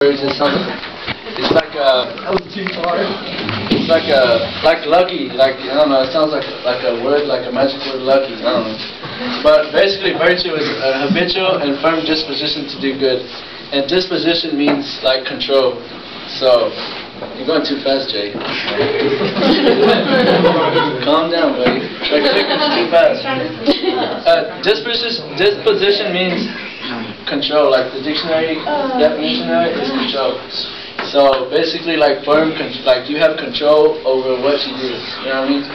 It's like lucky, like I don't know. It sounds like a word, like a magic word, lucky. I don't know. But basically, virtue is a habitual and firm disposition to do good, and disposition means like control. So you're going too fast, Jay. Calm down, buddy. It's too fast. Disposition means control, like the dictionary definition of it is control. So basically, like firm, like you have control over what you do. You know what I mean?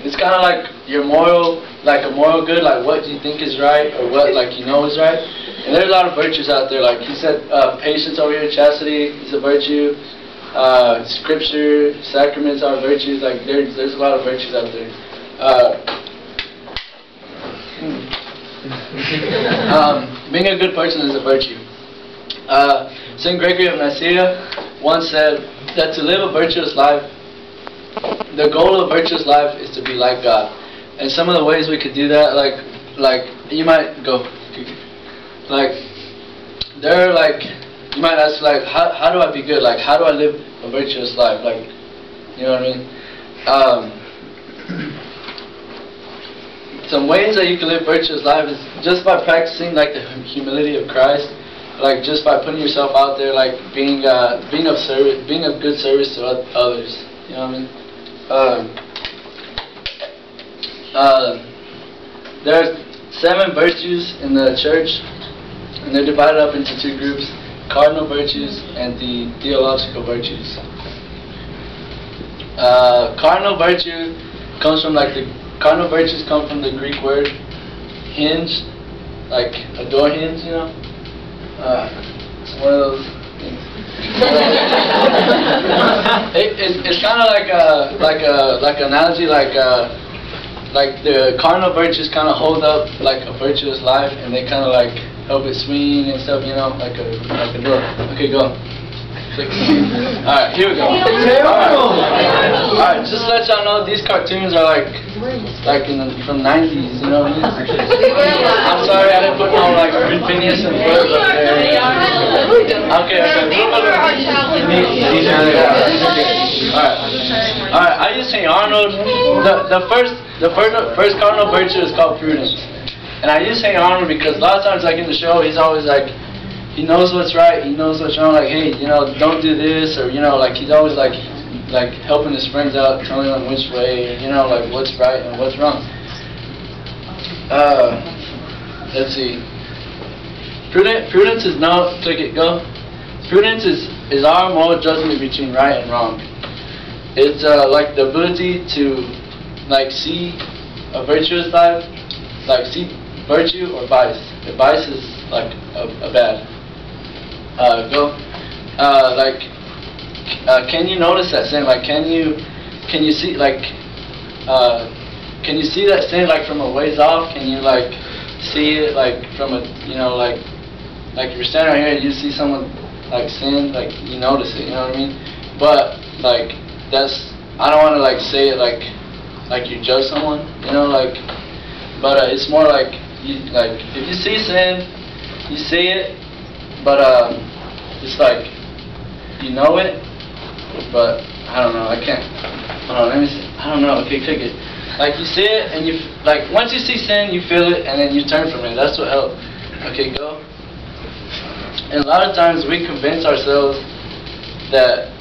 It's kind of like your moral, like a moral good, like what you think is right or what like you know is right. And there's a lot of virtues out there. Like he said, patience over here, chastity is a virtue. Scripture, sacraments are virtues. Like there's a lot of virtues out there. Being a good person is a virtue. St. Gregory of Nyssa once said that to live a virtuous life, the goal of a virtuous life is to be like God. And some of the ways we could do that, like you might go, like there are like you might ask like how do I be good? Like how do I live a virtuous life? Like you know what I mean? Some ways that you can live virtuous life is just by practicing like the humility of Christ, like just by putting yourself out there, like being of service, being of good service to others. You know what I mean? There's 7 virtues in the church, and they're divided up into 2 groups: cardinal virtues and the theological virtues. Cardinal virtue comes from Cardinal virtues come from the Greek word hinge, like a door hinge, you know. It's one of those things. It's kind of like an analogy, like the cardinal virtues kind of hold up like a virtuous life, and they kind of like help it swing and stuff, you know, like a door. Okay, go. Alright, here we go. Alright, just to let y'all know, these cartoons are from 90s, you know. I'm sorry I didn't put no like Phineas and Ferb up there. Okay. Alright, I use St. Arnold. The first cardinal virtue is called Prudence. And I use St. Arnold because a lot of times, like in the show, he's always like, he knows what's right, he knows what's wrong, like, hey, you know, don't do this, or, you know, like, he's always, like helping his friends out, telling them which way, you know, like, what's right and what's wrong. Let's see. Prudence is Prudence is our moral judgment between right and wrong. It's, like, the ability to, like, see a virtuous life, like, see virtue or vice. If vice is, like, a bad. Can you notice that sin? Like, can you see can you see that sin like from a ways off? Can you like see it like from a, you know, like you're standing right here and you see someone like sin, like you notice it, you know what I mean? But like I don't want to like say it like you judge someone, you know, like, but it's more like if you see sin, you see it, but it's like you know it, but I don't know. I can't. Hold on. Let me see. I don't know. Okay, click it. Like you see it, and you like once you see sin, you feel it, and then you turn from it. That's what helps. Okay, go. And a lot of times we convince ourselves that,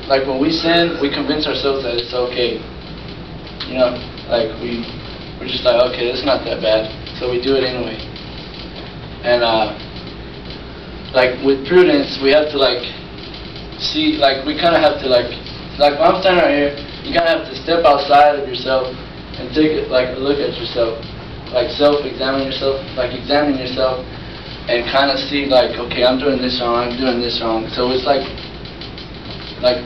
like when we sin, we convince ourselves that it's okay. You know, like we're just like, okay, it's not that bad, so we do it anyway. And like with prudence, we have to like see, like we kind of have to like when I'm standing right here, you kind of have to step outside of yourself and take it like a look at yourself, like examine yourself, and kind of see like, okay, I'm doing this wrong, I'm doing this wrong. So it's like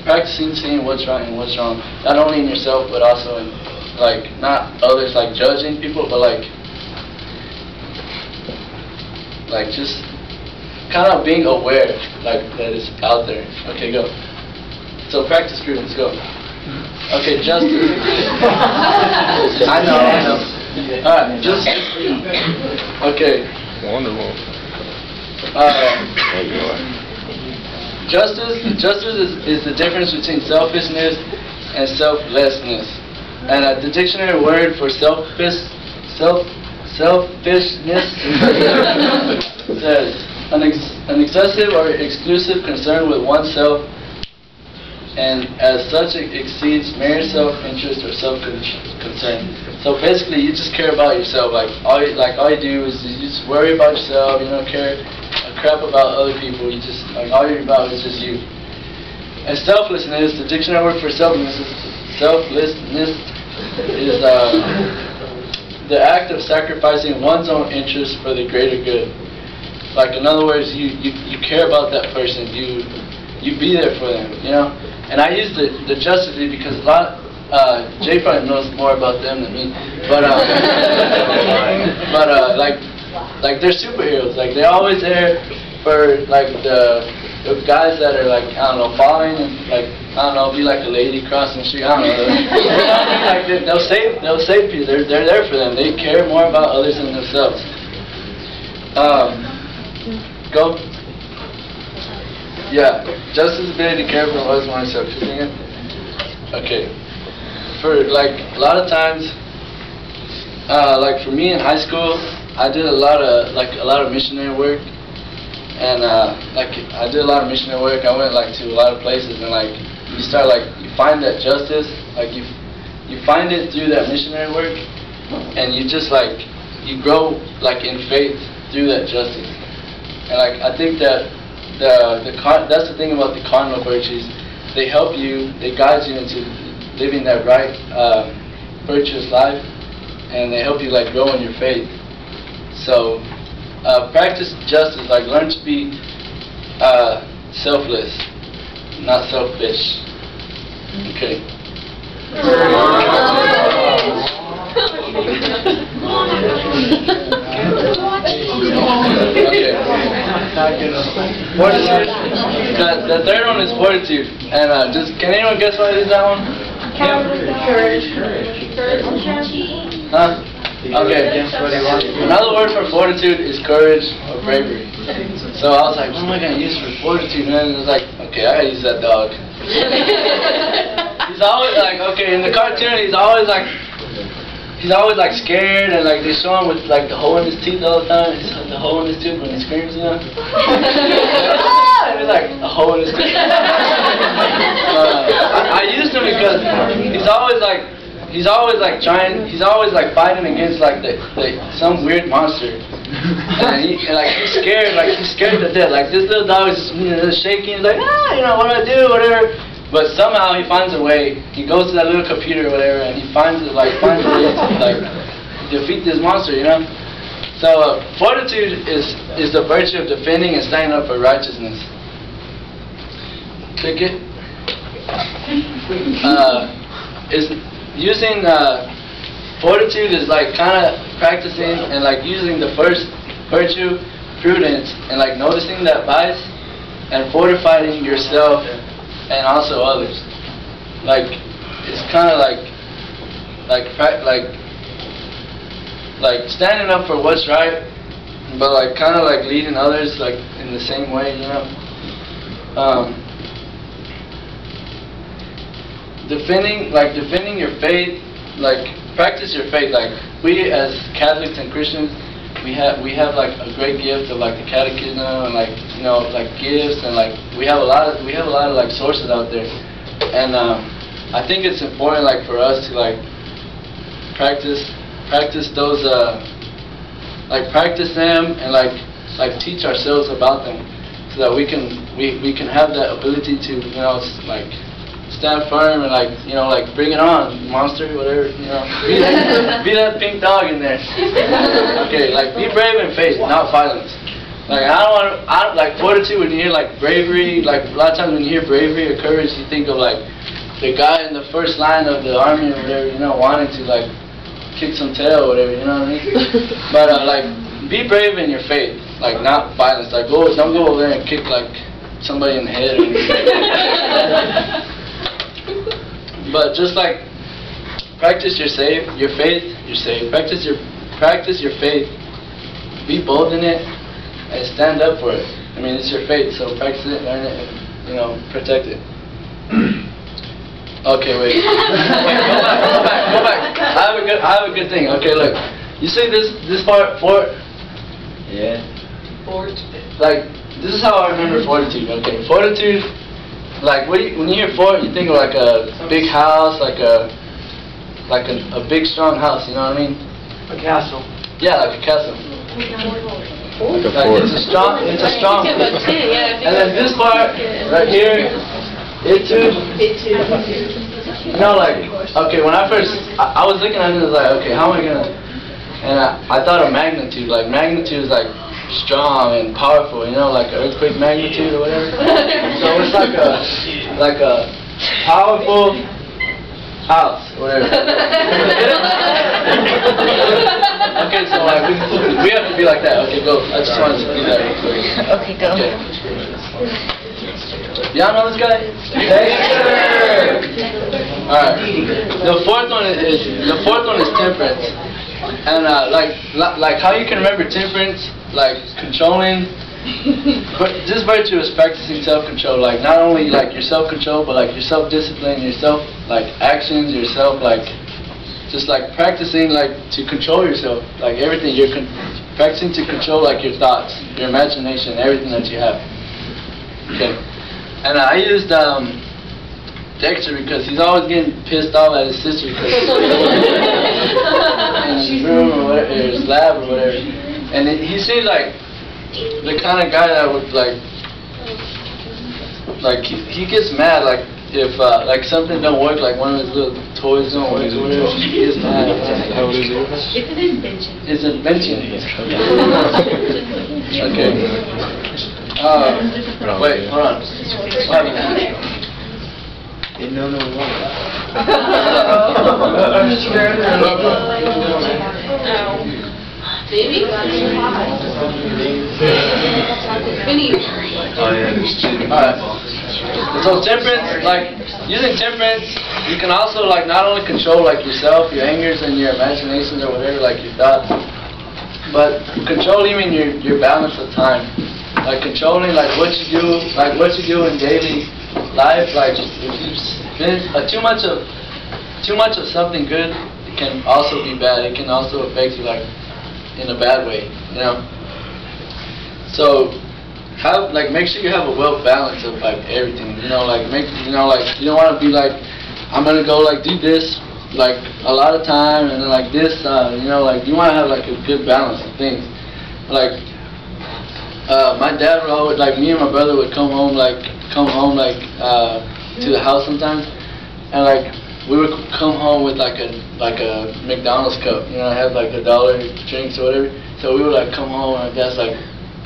practicing seeing what's right and what's wrong, not only in yourself but also in like not others, like judging people, but like just kind of being aware, like that it's out there. Okay, go. So practice prudence. Go. Okay, justice. I know. All right, just okay. Wonderful. Justice is the difference between selfishness and selflessness. And the dictionary word for selfishness says an excessive or exclusive concern with oneself, and as such it exceeds mere self-interest or self-concern. So basically, you just care about yourself. Like all you do is you just worry about yourself. You don't care a crap about other people. You just all you're about is just you. And selflessness, the dictionary word for selflessness is the act of sacrificing one's own interests for the greater good. Like in other words, you care about that person. You be there for them. You know. And I use the justice because a lot. Jay probably knows more about them than me, but like they're superheroes. Like they're always there for like the guys that are like, I don't know, falling and like, I don't know, be like a lady crossing the street. I don't know. Like they'll save people. They're there for them. They care more about others than themselves. Go. Yeah, justice, ability to care for others more than self. Okay. For like a lot of times, like for me in high school, I did a lot of missionary work, and like I did a lot of missionary work. I went like to a lot of places, and like you find that justice, like you find it through that missionary work, and you just like you grow like in faith through that justice. And like I think that that's the thing about the Cardinal Virtues. They help you, they guide you into living that right, virtuous life, and they help you like grow in your faith. So, practice justice, like learn to be selfless, not selfish. Okay. Fortitude. The third one is fortitude, and can anyone guess what is that one? Courage. Huh? Okay. Another word for fortitude is courage or bravery. So I was like, what am I going to use for fortitude? And then it was like, okay, I got to use that dog. He's always like, okay, in the cartoon, he's always like scared, and like they show him with like the hole in his teeth all the time. He's like the hole in his tooth when he screams, you know. And it's like a hole in his tooth. I used him because he's always like fighting against like some weird monster, and he's scared to death. Like this little dog is just shaking. He's like, what do I do, whatever. But somehow he finds a way. He goes to that little computer or whatever, and he finds a way to defeat this monster, you know. So fortitude is the virtue of defending and standing up for righteousness. Click it. Is using fortitude is like kind of practicing and like using the first virtue, prudence, and like noticing that vice and fortifying yourself and also others. Like it's kind of like standing up for what's right, but like kind of like leading others like in the same way, you know. Defending your faith, like practice your faith. Like we as Catholics and Christians, we have like a great gift of like the catechism and like like gifts, and like we have a lot of like sources out there, and I think it's important like for us to like practice those practice them and like teach ourselves about them, so that we can have that ability to like stand firm and like bring it on, monster, whatever, be that pink dog in there. Okay, like be brave in faith, not violence. Like I don't like fortitude. When you hear like bravery, like a lot of times when you hear bravery or courage, you think of like the guy in the first line of the army or whatever, wanting to like kick some tail or whatever, you know what I mean? But like be brave in your faith, like not violence. Like don't go over there and kick like somebody in the head or anything. But just like practice your faith, you're saved. Practice your faith. Be bold in it, and stand up for it. I mean, it's your faith, so practice it, learn it, and, you know, protect it. Okay, wait. Wait, go back. I have a good thing. Okay, look. You see this part, fort? Yeah. Fort. Like, this is how I remember fortitude. Okay, fortitude. Like, when you hear fort, you think of like a big house, like a big strong house. You know what I mean? A castle. Yeah, like a castle. Like a Like fort. it's a strong. Yeah, And then this part right here, etude. You know, like, okay, when I first, I was looking at it, I was like, okay, how am I gonna? And I thought of magnitude. Like, magnitude is like strong and powerful. You know, like earthquake magnitude or whatever. So it's like a powerful house, whatever. Okay, so like we have to be like that. Okay, go. I just wanted to do that real quick. Okay, go. Okay. Y'all know this guy? Yes, sir. All right. The fourth one is temperance, and like how you can remember temperance, like controlling. But this virtue is practicing self-control, like not only like your self-control, but like your self-discipline, yourself like actions, yourself like just like practicing like to control yourself, like everything. You're practicing to control like your thoughts, your imagination, everything that you have. Okay, and I used Dexter because he's always getting pissed off at his sister because in his room or whatever, or his lab or whatever, and he seems like the kind of guy that would like he gets mad like if like something don't work, like one of his little toys don't work or whatever, he gets mad. How old is he? It's an invention. It's an invention. Okay. Wait, hold on. What happened? Baby? Alright. So temperance, like using temperance, you can also like not only control like yourself, your angers and your imaginations or whatever, like your thoughts, but control even your balance of time. Like controlling like what you do in daily life. Like if you spend too much of something good, it can also be bad. It can also affect you like in a bad way, you know. So make sure you have a well balance of like everything, you know. Like you don't want to be like, I'm gonna go like do this like a lot of time and then like this, you know. Like you want to have like a good balance of things. Like my dad would always, like me and my brother would come home to the house sometimes, and like we would come home with like a McDonald's cup, you know, have like $1 drinks or whatever. So we would like come home and Dad's like,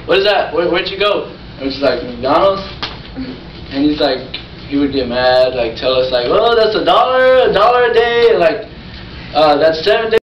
what is that? Where'd you go? And it's like, McDonald's? And he's like, he would get mad, like tell us like, well, that's $1 a day, like that's 7 days.